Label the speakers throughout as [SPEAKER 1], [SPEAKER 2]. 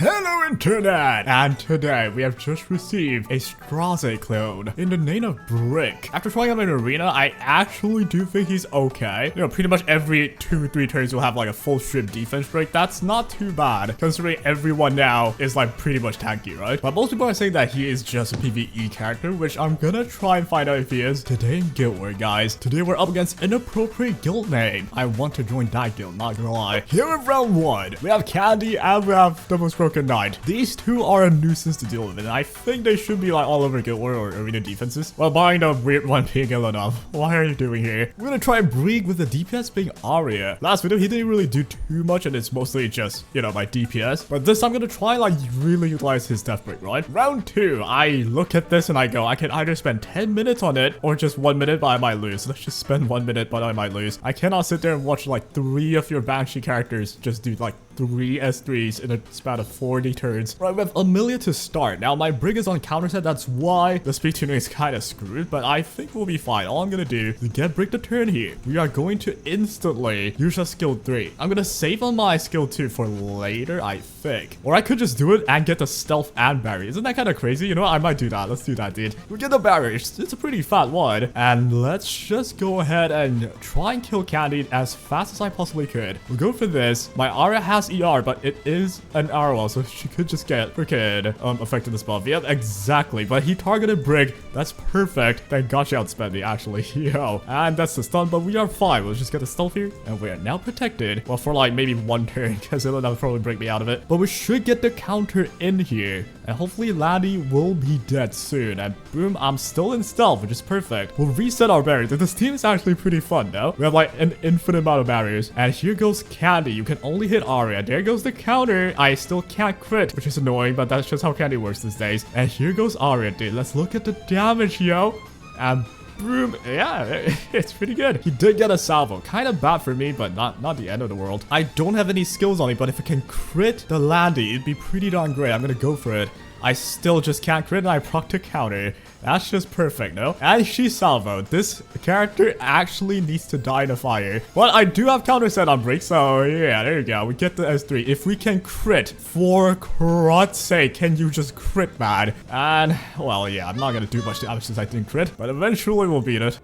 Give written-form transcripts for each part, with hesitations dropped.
[SPEAKER 1] Hello Internet! And today we have just received a Straze clone in the name of Brieg. After trying him in arena, I actually do think he's okay. You know, pretty much every 2-3 turns you'll have like a full strip defense break. That's not too bad, considering everyone now is like pretty much tanky, right? But most people are saying that he is just a PvE character, which I'm gonna try and find out if he is today in Guild War, guys. Today we're up against inappropriate guild name. I want to join that guild, not gonna lie. Here in round 1, we have Candy and we have the most broken knight. These two are a nuisance to deal with, and I think they should be like all over Guild War or arena defenses. Well, barring the weird one being enough. What are you doing here? We're gonna try and Brieg with the DPS being Arya. Last video, he didn't really do too much, and it's mostly just, you know, my DPS. But this, I'm gonna try like really utilize his death break, right? Round 2, I look at this and I go, I can either spend 10 minutes on it or just 1 minute, but I might lose. Let's just spend 1 minute, but I might lose. I cannot sit there and watch like 3 of your Banshee characters just do like 3 S3s in a span of 40 turns. Right, we have Amelia to start. Now, my Brieg is on counter set. That's why the speed tuning is kind of screwed, but I think we'll be fine. All I'm going to do is get Brieg to turn here. We are going to instantly use our skill 3. I'm going to save on my skill 2 for later, I think. Or I could just do it and get the stealth and barrier. Isn't that kind of crazy? You know what? I might do that. Let's do that, dude. We get the barrier. It's a pretty fat one. And let's just go ahead and try and kill Candy as fast as I possibly could. We'll go for this. My Arya has ER, but it is an arrow, so she could just get freaking affected this buff. Yep, exactly. But he targeted Brieg. That's perfect. Thank God she outspent me, actually. Yo. And that's the stun, but we are fine. We'll just get the stealth here, and we are now protected. Well, for like maybe 1 turn, because it'll probably break me out of it. But we should get the counter in here, and hopefully Laddie will be dead soon. And boom, I'm still in stealth, which is perfect. We'll reset our barriers. This team is actually pretty fun, though. We have like an infinite amount of barriers. And here goes Candy. You can only hit Arya. There goes the counter. I still can't crit, which is annoying, but that's just how Candy works these days. And here goes Arya, dude. Let's look at the damage, yo. And boom. Yeah, it's pretty good. He did get a salvo. Kind of bad for me, but not the end of the world. I don't have any skills on it, but if I can crit the Landy, it'd be pretty darn great. I'm gonna go for it. I still just can't crit, and I proc to counter. That's just perfect, no? And she salvoed. This character actually needs to die in a fire. But I do have counter set on Brieg, so yeah, there you go. We get the S3. If we can crit, for crud's sake, can you just crit, man? And, well, yeah, I'm not gonna do much damage since I didn't crit, but eventually we'll beat it.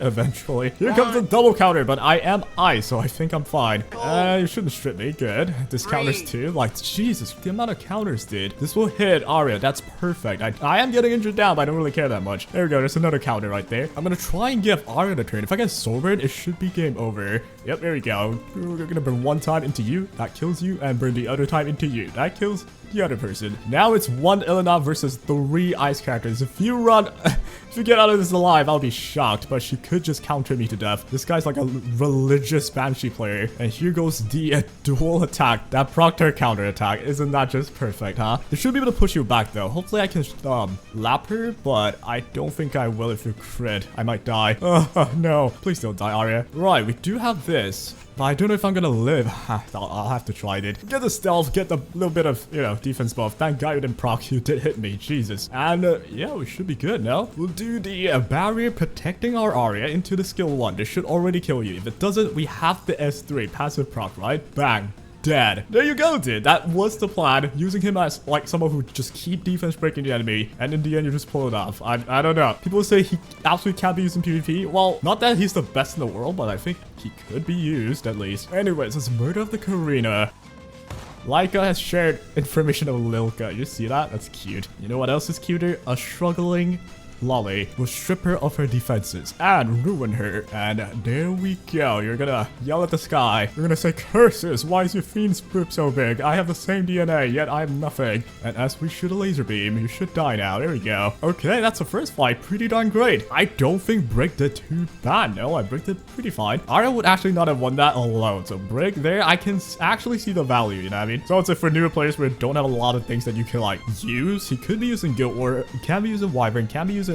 [SPEAKER 1] Eventually. Here comes the double counter, but I am ice, so I think I'm fine. You shouldn't strip me. Good. This counters too. Like, Jesus, the amount of counters, dude. This will hit Arya. That's perfect. I am getting injured down, but I don't really care that much. There we go. There's another counter right there. I'm gonna try and give Arya the turn. If I get sobered, it should be game over. Yep, there we go. We're gonna burn 1 time into you. That kills you, and burn the other time into you. That kills the other person. Now it's 1 Ilana versus 3 ice characters. If you run, if you get out of this alive, I'll be shocked, but she could just counter me to death. This guy's like a religious Banshee player. And here goes the dual attack. That Proctor counter attack. Isn't that just perfect, huh? They should be able to push you back, though. Hopefully I can lap her, but I don't think I will if you crit. I might die. Oh, no. Please don't die, Arya. Right, we do have this. But I don't know if I'm gonna live. I'll have to try it. Get the stealth, get the little bit of, you know, defense buff. Thank God you didn't proc. You did hit me. Jesus. And, yeah, we should be good, no? We'll do the barrier protecting our Arya into the skill 1. This should already kill you. If it doesn't, we have the S3 passive proc, right? Bang. Dead. There you go, dude. That was the plan. Using him as like someone who just keep defense breaking the enemy, and in the end you just pull it off. I don't know. People say he absolutely can't be used in PvP. Well, not that he's the best in the world, but I think he could be used at least. Anyways, it's Murder of the Karina. Laika has shared information of Lilka. You see that? That's cute. You know what else is cuter? A struggling Lolly will strip her of her defenses and ruin her. And there we go. You're gonna yell at the sky. You're gonna say, curses, why is your fiend's poop so big? I have the same DNA, yet I'm nothing. And as we shoot a laser beam, you should die now. There we go. Okay, that's the first fight. Pretty darn great. I don't think Brieg did too bad. No, I Brieg did pretty fine. Arya would actually not have won that alone. So Brieg there, I can actually see the value, you know what I mean? So it's for newer players where don't have a lot of things that you can like use. He could be using Guild War, can be using Wyvern, can be using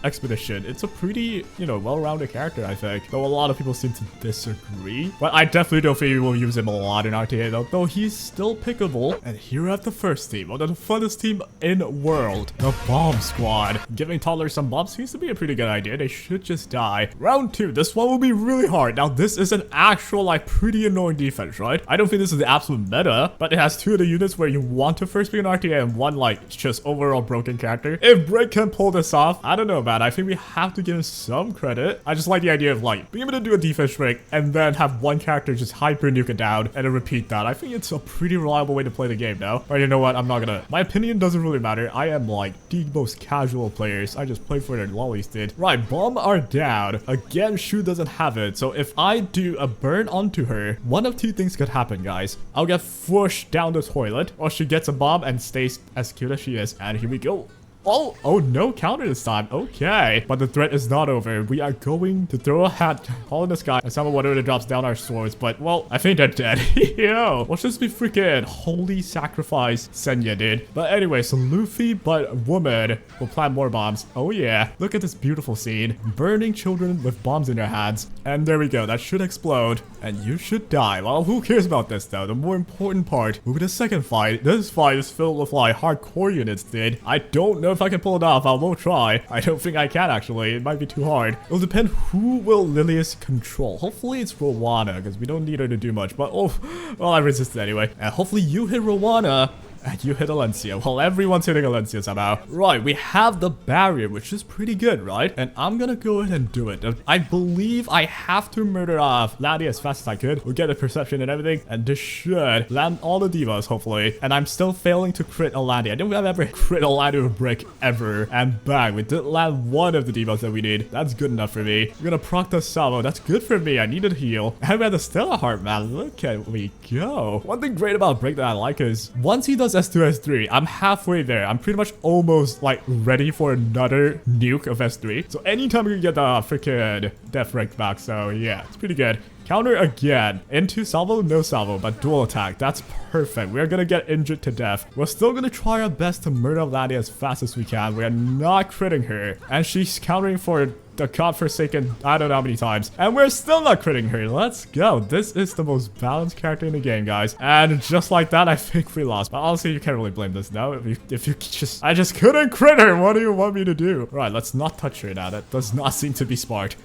[SPEAKER 1] Expedition. It's a pretty, you know, well-rounded character, I think. Though a lot of people seem to disagree. But I definitely don't think we will use him a lot in RTA though he's still pickable. And here at the first team, one of the funnest team in world, the Bomb Squad. Giving toddlers some bombs seems to be a pretty good idea. They should just die. Round 2. This one will be really hard. Now, this is an actual, like, pretty annoying defense, right? I don't think this is the absolute meta, but it has 2 of the units where you want to first be an RTA and 1, like, just overall broken character. If Brieg can pull this off, I don't know, man. I think we have to give him some credit. I just like the idea of, like, being able to do a defense trick and then have one character just hyper nuke it down and then repeat that. I think it's a pretty reliable way to play the game now. But you know what? I'm not gonna... My opinion doesn't really matter. I am, like, the most casual players. I just play for their lollies, dude. Right, bomb are down. Again, Shu doesn't have it. So if I do a burn onto her, one of 2 things could happen, guys. I'll get pushed down the toilet, or she gets a bomb and stays as cute as she is. And here we go. Oh, no counter this time. Okay. But the threat is not over. We are going to throw a hat all in the sky and summon whatever that drops down our swords. But, well, I think they're dead. Yo, watch this be freaking holy sacrifice Senya, dude. But anyway, so Luffy, but woman, will plant more bombs. Oh, yeah. Look at this beautiful scene. Burning children with bombs in their hands. And there we go. That should explode. And you should die. Well, who cares about this, though? The more important part will be the second fight. This fight is filled with, like, hardcore units, dude. I don't know if I can pull it off. I will try. I don't think I can, actually. It might be too hard. It'll depend who will Lilius control. Hopefully it's Rowana, because we don't need her to do much. But, oh, well, I resisted anyway. And hopefully you hit Rowana. And you hit Alencia. Well, everyone's hitting Alencia somehow. Right, we have the barrier, which is pretty good, right? And I'm gonna go ahead and do it. I believe I have to murder off Landy as fast as I could. We'll get the perception and everything. And this should land all the divas, hopefully. And I'm still failing to crit a Landy. I don't think I've ever crit a Landy with a brick ever. And bang, we did land one of the divas that we need. That's good enough for me. We're gonna proc the salvo. That's good for me. I needed a heal. And we had the Stella Heart, man. Look at we go. One thing great about Brieg that I like is once he does S2, S3, I'm halfway there. I'm pretty much almost like ready for another nuke of S3. So anytime we can get the freaking death rank back. So yeah, it's pretty good. Counter again. Into salvo, no salvo, but dual attack. That's perfect. We're gonna get injured to death. We're still gonna try our best to murder Landy as fast as we can. We are not critting her. And she's countering for the godforsaken, I don't know how many times. And we're still not critting her. Let's go. This is the most balanced character in the game, guys. And just like that, I think we lost. But honestly, you can't really blame this now. If you just... I just couldn't crit her. What do you want me to do? Right, let's not touch her now. That does not seem to be smart.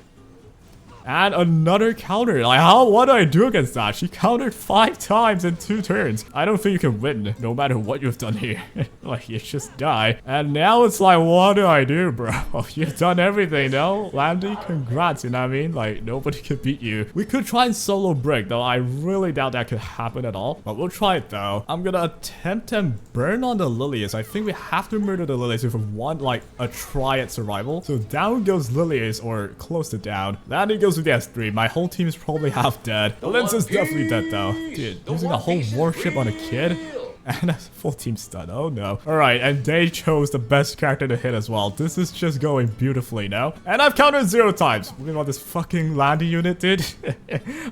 [SPEAKER 1] And another counter. Like, what do I do against that? She countered 5 times in 2 turns. I don't think you can win, no matter what you've done here. Like, you just die. And now it's like, what do I do, bro? You've done everything, no? Landy, congrats, you know what I mean? Like, nobody could beat you. We could try and solo Brieg, though I really doubt that could happen at all. But we'll try it, though. I'm gonna attempt and burn on the Lilius. I think we have to murder the Lilius if we want, like, a try at survival. So down goes Lilius, or close to down. Landy goes with the S3. My whole team is probably half dead. The Lens is definitely dead though. Dude, using a whole warship on a kid and a full team stun. Oh no. Alright, and they chose the best character to hit as well. This is just going beautifully now. And I've countered 0 times. We want this fucking Landy unit, dude.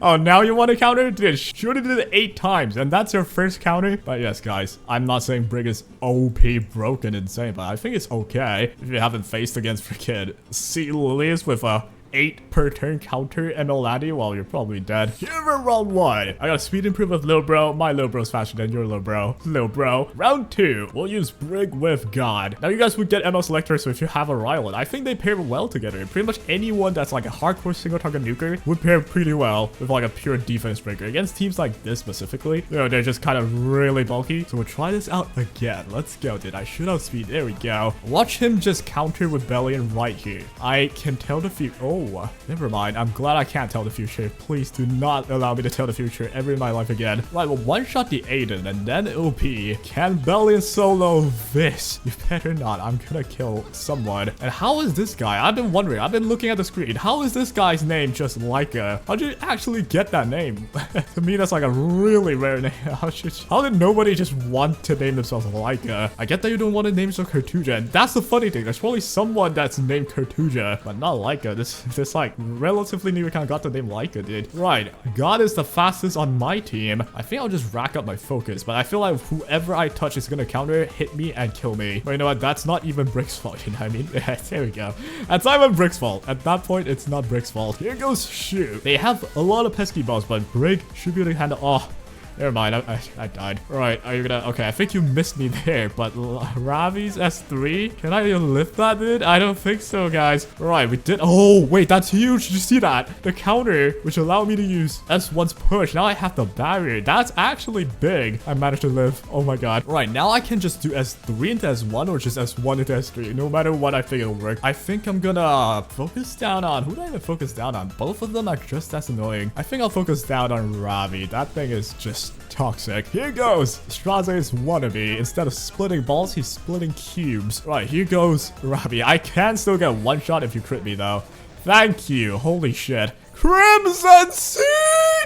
[SPEAKER 1] Oh, now you want to counter? Dude, she already did it 8 times. And that's your first counter? But yes, guys, I'm not saying Brieg is OP broken insane, but I think it's okay if you haven't faced against freaking C. Lilius with a 8 per turn counter ML Landy. Well, you're probably dead. Here we're round 1. I got a speed improve with Lil Bro. My Lil Bro's faster than your Lil Bro. Lil Bro. Round 2. We'll use Brieg with God. Now you guys would get ML Selector, so if you have a Rylan, I think they pair well together. Pretty much anyone that's like a hardcore single target nuker would pair pretty well with like a pure defense breaker. Against teams like this specifically, you know, they're just kind of really bulky. So we'll try this out again. Let's go, dude. I should outspeed. There we go. Watch him just counter Rebellion right here. I can tell the future. Oh, never mind. I'm glad I can't tell the future. Please do not allow me to tell the future ever in my life again. Right, well, one-shot the Aiden, and then it'll be, can Bellion solo this? You better not. I'm gonna kill someone. And how is this guy? I've been wondering. I've been looking at the screen. How is this guy's name just Leica? How'd you actually get that name? To me, that's like a really rare name. How did nobody just want to name themselves Leica? I get that you don't want to name yourself Cartuja, and that's the funny thing. There's probably someone that's named Cartuja, but not Leica. This This like relatively new account got the name Leica, dude. Right, God is the fastest on my team. I think I'll just rack up my focus, but I feel like whoever I touch is gonna counter, hit me, and kill me. But you know what? That's not even Brieg's fault, you know what I mean? There we go. That's not even Brieg's fault. At that point, it's not Brieg's fault. Here goes Shu. They have a lot of pesky balls, but Brieg should be able to handle. Oh, never mind. I died. Right, are you gonna? Okay, I think you missed me there, but Ravi's S3. Can I even lift that, dude? I don't think so, guys. Right, we did. Oh, wait, that's huge. Did you see that? The counter, which allowed me to use S1's push. Now I have the barrier. That's actually big. I managed to live. Oh my god. Right, now I can just do S3 into S1 or just S1 into S3. No matter what, I think it'll work. I think I'm gonna focus down on. Who do I even focus down on? Both of them are just as annoying. I think I'll focus down on Ravi. That thing is just toxic. Here goes Straze's wannabe. Instead of splitting balls, he's splitting cubes. Right, here goes Ravi. I can still get one shot if you crit me though. Thank you. Holy shit. Crimson Seed!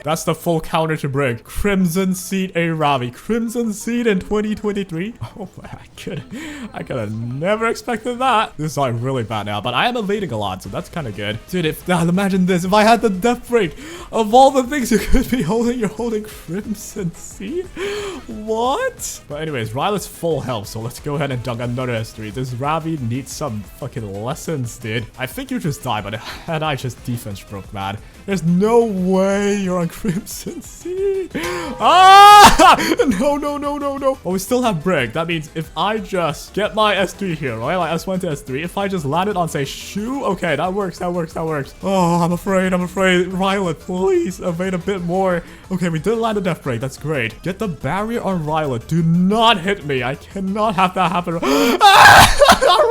[SPEAKER 1] That's the full counter to Brieg. Crimson Seed a Ravi. Crimson Seed in 2023. Oh, I could have never expected that. This is like really bad now, but I am evading a lot, so that's kind of good. Dude, imagine this. If I had the death break, of all the things you could be holding, you're holding Crimson Seed? What? But anyways, Rylet's full health, so let's go ahead and dunk another S3. This Ravi needs some fucking lessons, dude. I think you just died, but had I just defense broke, man. There's no way you're on Crimson Seed. Ah! No. But we still have Brieg. That means if I just get my S3 here, right? Like S1 to S3. If I just land it on, say, Shu. Okay, that works. Oh, I'm afraid. Rylet, please evade a bit more. Okay, we did land a death break. That's great. Get the barrier on Rylet. Do not hit me. I cannot have that happen.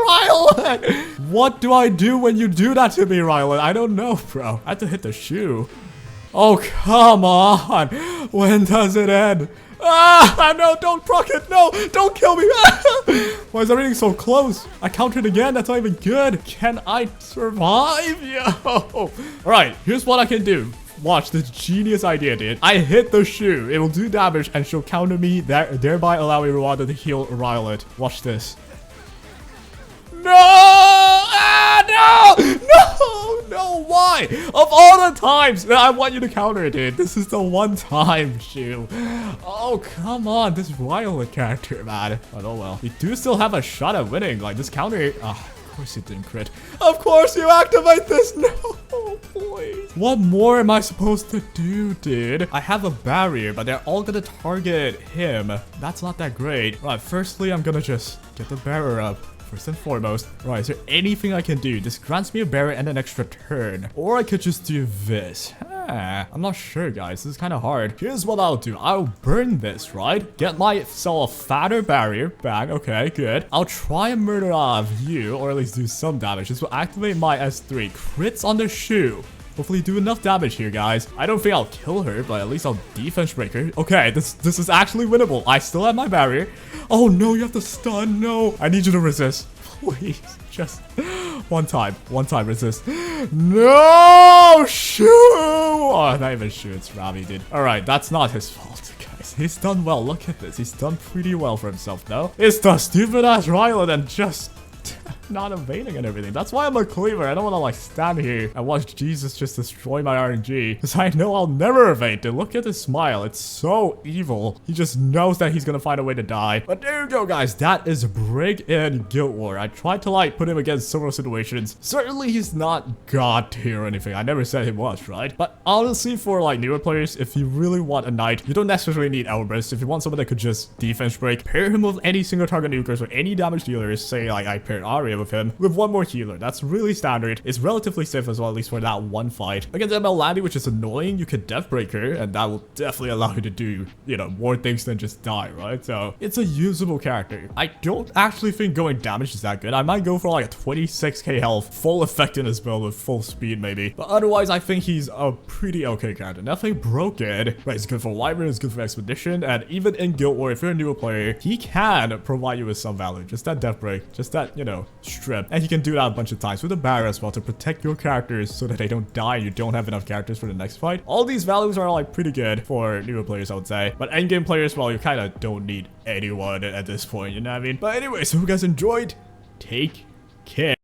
[SPEAKER 1] Rylet! What do I do when you do that to me, Rylet? I don't know, bro. I have to hit the Shu. Oh, come on. When does it end? Ah, no, don't proc it. No, don't kill me. Why is everything so close? I countered again. That's not even good. Can I survive? Yo. All right, here's what I can do. Watch this genius idea, dude. I hit the Shu. It will do damage and she'll counter me, thereby allowing Rwanda to heal Rylet. Watch this. No! Ah, no, why? Of all the times that I want you to counter it, dude, this is the one time, Shu. Oh, come on, this Rylet character, man. But oh well. We do still have a shot at winning. Like, this counter... of course you didn't crit. Of course you activate this. No, please. What more am I supposed to do, dude? I have a barrier, but they're all gonna target him. That's not that great. Right, firstly, I'm gonna just get the barrier up. First and foremost. Right, is there anything I can do? This grants me a barrier and an extra turn. Or I could just do this. I'm not sure, guys. This is kind of hard. Here's what I'll do. I'll burn this, right? Get myself a fatter barrier. Bang. Okay, good. I'll try and murder you, or at least do some damage. This will activate my S3. Crits on the Shu. Hopefully do enough damage here, guys. I don't think I'll kill her, but at least I'll defense break her. Okay, this is actually winnable. I still have my barrier. Oh, no, you have to stun. No, I need you to resist. Please, just one time resist. No, Shu! Oh, not even Shu, it's Ravi, dude. All right, that's not his fault, guys. He's done well. Look at this. He's done pretty well for himself, no? It's the stupid-ass Rylet and just... not evading and everything. That's why I'm a cleaver. I don't want to like stand here and watch Jesus just destroy my RNG, because I know I'll never evade. Dude, look at his smile. It's so evil. He just knows that he's gonna find a way to die. But there you go, guys. That is Brieg in Guild War. I tried to like put him against several situations. Certainly he's not god tier or anything. I never said he was, right? But honestly, for like newer players, if you really want a knight, you don't necessarily need Elbrus. If you want someone that could just defense break, pair him with any single target nukers or any damage dealers, say like I paired Arya with him, with one more healer. That's really standard. It's relatively safe as well, at least for that one fight. Against ML Landy, which is annoying, you could death break her, and that will definitely allow you to do, you know, more things than just die, right? So it's a usable character. I don't actually think going damage is that good. I might go for like a 26k health, full effectiveness build with full speed maybe. But otherwise, I think he's a pretty okay character. Nothing broken. Right, it's good for Wyvern, it's good for Expedition, and even in Guild War, if you're a newer player, he can provide you with some value. Just that death break, just that, you know, strip. And he can do that a bunch of times with a barrier as well to protect your characters so that they don't die and you don't have enough characters for the next fight. All these values are like pretty good for newer players, I would say. But endgame players, well, you kind of don't need anyone at this point, you know what I mean? But anyway, so if you guys enjoyed, take care.